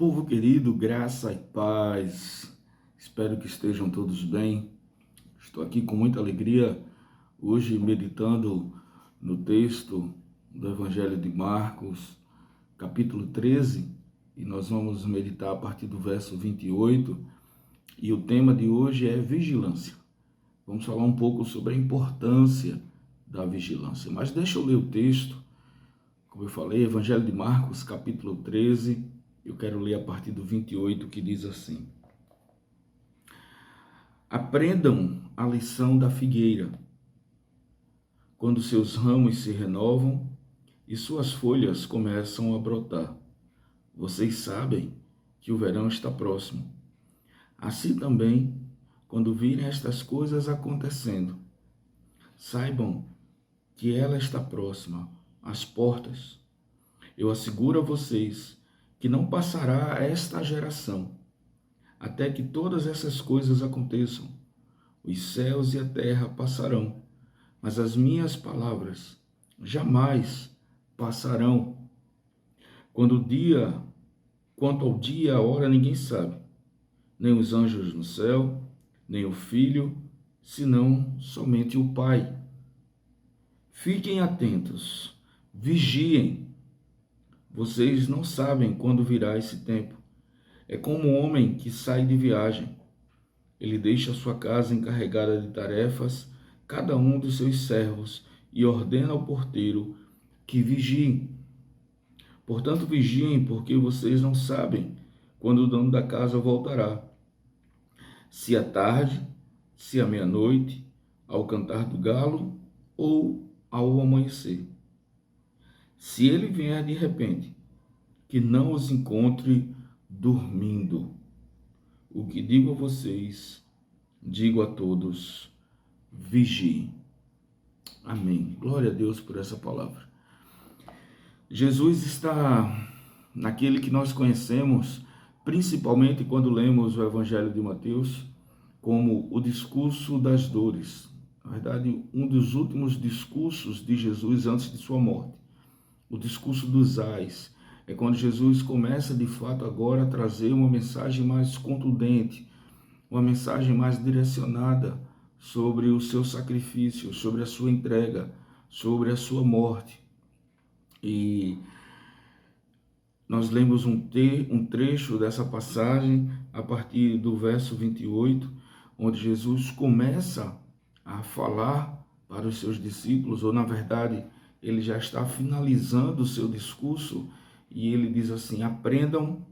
Povo querido, graça e paz. Espero que estejam todos bem. Estou aqui com muita alegria hoje meditando no texto do Evangelho de Marcos, capítulo 13, e nós vamos meditar a partir do verso 28, e o tema de hoje é vigilância. Vamos falar um pouco sobre a importância da vigilância, mas deixa eu ler o texto. Como eu falei, Evangelho de Marcos, capítulo 13, eu quero ler a partir do 28, que diz assim: Aprendam a lição da figueira. Quando seus ramos se renovam e suas folhas começam a brotar, vocês sabem que o verão está próximo. Assim também, quando virem estas coisas acontecendo, saibam que ela está próxima, às portas. Eu asseguro a vocês que não passará esta geração até que todas essas coisas aconteçam. Os céus e a terra passarão, mas as minhas palavras jamais passarão. Quanto ao dia e a hora, ninguém sabe, nem os anjos no céu, nem o Filho, senão somente o Pai. Fiquem atentos, vigiem. Vocês não sabem quando virá esse tempo. É como um homem que sai de viagem. Ele deixa sua casa encarregada de tarefas, cada um dos seus servos, e ordena ao porteiro que vigiem. Portanto, vigiem, porque vocês não sabem quando o dono da casa voltará. Se à tarde, se à meia-noite, ao cantar do galo ou ao amanhecer. Se ele vier de repente, que não os encontre dormindo. O que digo a vocês, digo a todos, vigiem. Amém. Glória a Deus por essa palavra. Jesus está naquele que nós conhecemos, principalmente quando lemos o Evangelho de Mateus, como o discurso das dores. Na verdade, um dos últimos discursos de Jesus antes de sua morte. O discurso dos ais. É quando Jesus começa, de fato, agora a trazer uma mensagem mais contundente, uma mensagem mais direcionada sobre o seu sacrifício, sobre a sua entrega, sobre a sua morte. E nós lemos um trecho dessa passagem a partir do verso 28, onde Jesus começa a falar para os seus discípulos, ou na verdade, ele já está finalizando o seu discurso, e ele diz assim: aprendam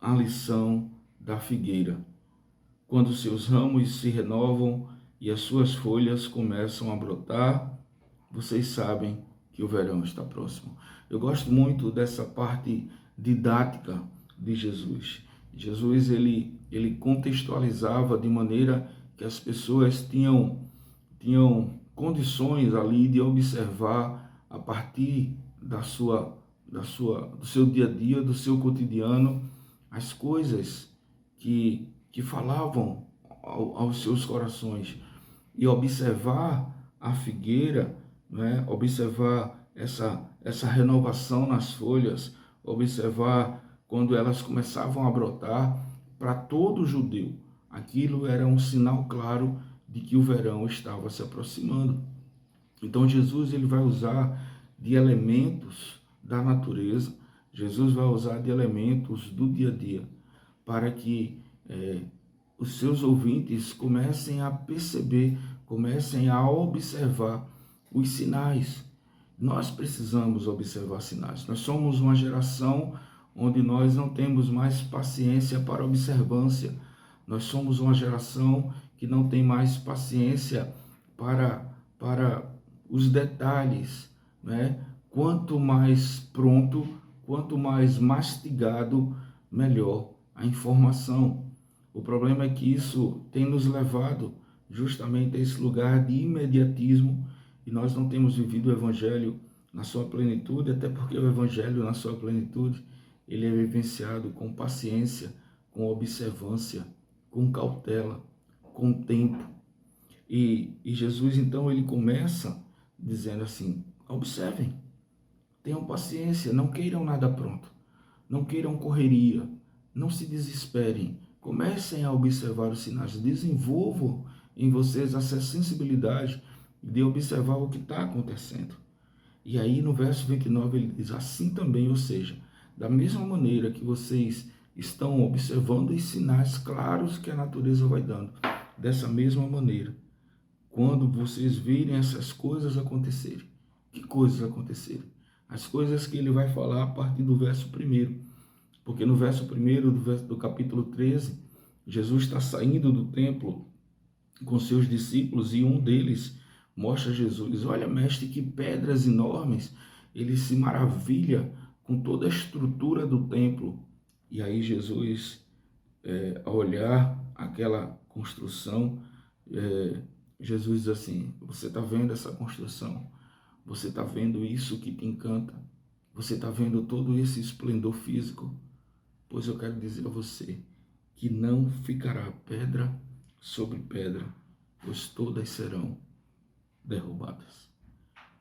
a lição da figueira. Quando seus ramos se renovam e as suas folhas começam a brotar, vocês sabem que o verão está próximo. Eu gosto muito dessa parte didática de Jesus. Jesus, ele contextualizava de maneira que as pessoas tinham condições ali de observar a partir do seu dia a dia, do seu cotidiano, as coisas que falavam aos seus corações, e observar a figueira, né? Observar essa renovação nas folhas, observar quando elas começavam a brotar. Para todo judeu, aquilo era um sinal claro de que o verão estava se aproximando. Então Jesus, ele vai usar de elementos da natureza, Jesus vai usar de elementos do dia a dia, para que os seus ouvintes comecem a perceber, comecem a observar os sinais. Nós precisamos observar sinais. Nós somos uma geração onde nós não temos mais paciência para observância. Nós somos uma geração que não tem mais paciência para os detalhes, né? Quanto mais pronto, quanto mais mastigado, melhor a informação. O problema é que isso tem nos levado justamente a esse lugar de imediatismo, e nós não temos vivido o Evangelho na sua plenitude, até porque o Evangelho na sua plenitude, ele é vivenciado com paciência, com observância, com cautela, com tempo. E Jesus, então, ele começa dizendo assim: observem, tenham paciência, não queiram nada pronto, não queiram correria, não se desesperem, comecem a observar os sinais, desenvolvam em vocês essa sensibilidade de observar o que está acontecendo. E aí no verso 29 ele diz, assim também, ou seja, da mesma maneira que vocês estão observando os sinais claros que a natureza vai dando, dessa mesma maneira, quando vocês virem essas coisas acontecerem, que coisas acontecerem? As coisas que ele vai falar a partir do verso 1, porque no verso 1 do capítulo 13, Jesus está saindo do templo com seus discípulos e um deles mostra a Jesus, olha mestre, que pedras enormes. Ele se maravilha com toda a estrutura do templo. E aí Jesus, ao olhar aquela construção, Jesus diz assim, você está vendo essa construção? Você está vendo isso que te encanta? Você está vendo todo esse esplendor físico? Pois eu quero dizer a você que não ficará pedra sobre pedra, pois todas serão derrubadas.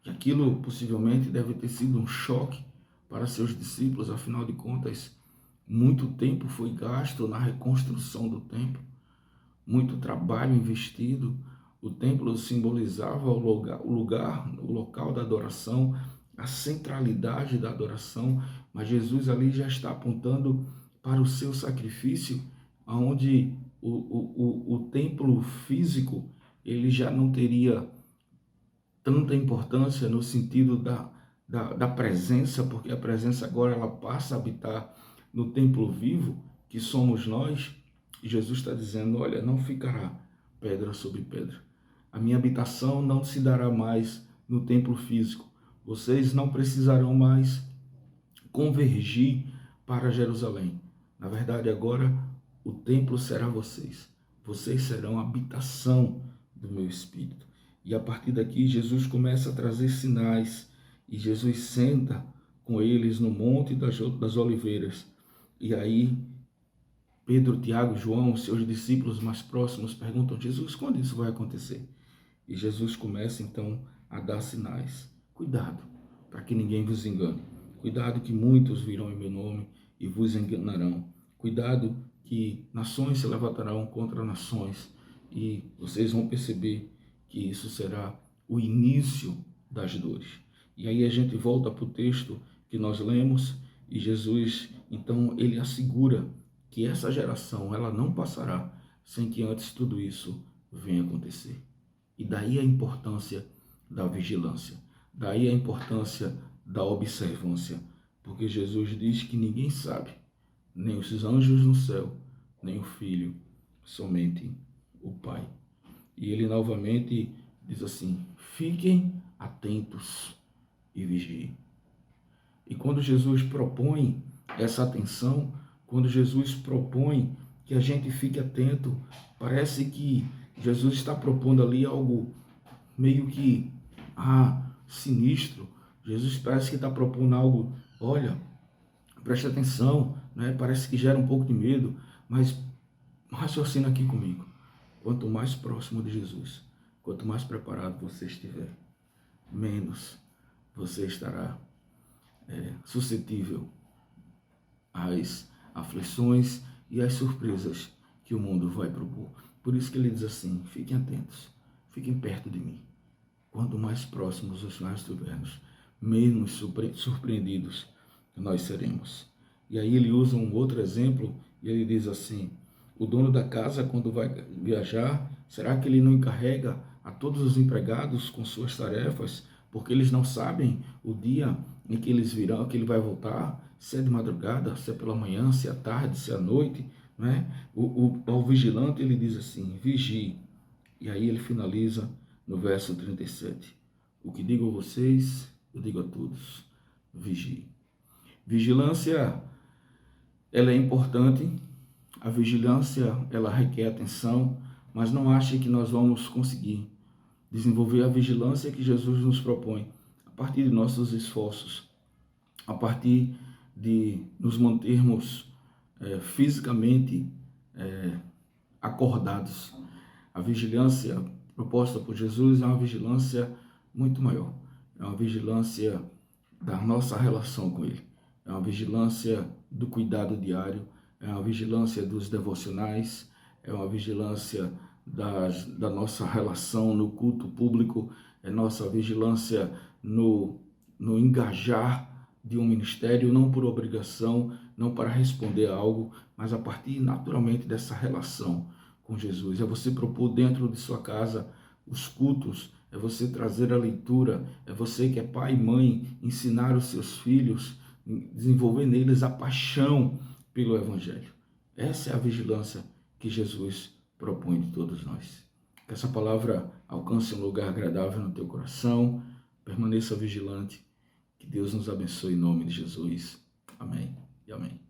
E aquilo possivelmente deve ter sido um choque para seus discípulos, afinal de contas, muito tempo foi gasto na reconstrução do templo, muito trabalho investido. O templo simbolizava o local da adoração, a centralidade da adoração, mas Jesus ali já está apontando para o seu sacrifício, onde o templo físico ele já não teria tanta importância no sentido da presença, porque a presença agora ela passa a habitar no templo vivo, que somos nós, e Jesus está dizendo, olha, não ficará pedra sobre pedra. A minha habitação não se dará mais no templo físico. Vocês não precisarão mais convergir para Jerusalém. Na verdade, agora o templo será vocês. Vocês serão a habitação do meu Espírito. E a partir daqui, Jesus começa a trazer sinais. E Jesus senta com eles no Monte das Oliveiras. E aí, Pedro, Tiago e João, seus discípulos mais próximos, perguntam, Jesus, quando isso vai acontecer? E Jesus começa então a dar sinais. Cuidado, para que ninguém vos engane. Cuidado que muitos virão em meu nome e vos enganarão. Cuidado que nações se levantarão contra nações. E vocês vão perceber que isso será o início das dores. E aí a gente volta para o texto que nós lemos e Jesus, então, ele assegura que essa geração, ela não passará sem que antes tudo isso venha acontecer. E daí a importância da vigilância, daí a importância da observância, porque Jesus diz que ninguém sabe, nem os anjos no céu, nem o Filho, somente o Pai. E ele novamente diz assim, fiquem atentos e vigiem. E quando Jesus propõe essa atenção, quando Jesus propõe que a gente fique atento, parece que Jesus está propondo ali algo meio que sinistro. Jesus parece que está propondo algo, olha, preste atenção, né? Parece que gera um pouco de medo, mas raciocina aqui comigo. Quanto mais próximo de Jesus, quanto mais preparado você estiver, menos você estará suscetível às aflições e às surpresas que o mundo vai propor. Por isso que ele diz assim, fiquem atentos, fiquem perto de mim. Quanto mais próximos nós estivermos, menos surpreendidos nós seremos. E aí ele usa um outro exemplo e ele diz assim, o dono da casa, quando vai viajar, será que ele não encarrega a todos os empregados com suas tarefas, porque eles não sabem o dia em que eles virão, que ele vai voltar, se é de madrugada, se é pela manhã, se é à tarde, se é à noite, né? Ao vigilante ele diz assim, vigie. E aí ele finaliza no verso 37. O que digo a vocês, eu digo a todos, vigie. Vigilância, ela é importante, a vigilância, ela requer atenção, mas não ache que nós vamos conseguir desenvolver a vigilância que Jesus nos propõe a partir de nossos esforços, a partir de nos mantermos fisicamente acordados. A vigilância proposta por Jesus é uma vigilância muito maior, é uma vigilância da nossa relação com Ele, é uma vigilância do cuidado diário, é uma vigilância dos devocionais, é uma vigilância da nossa relação no culto público, é nossa vigilância no engajar de um ministério, não por obrigação, não para responder a algo, mas a partir naturalmente dessa relação com Jesus. É você propor dentro de sua casa os cultos, é você trazer a leitura, é você que é pai e mãe, ensinar os seus filhos, desenvolver neles a paixão pelo Evangelho. Essa é a vigilância que Jesus propõe de todos nós. Que essa palavra alcance um lugar agradável no teu coração, permaneça vigilante. Que Deus nos abençoe em nome de Jesus. Amém e amém.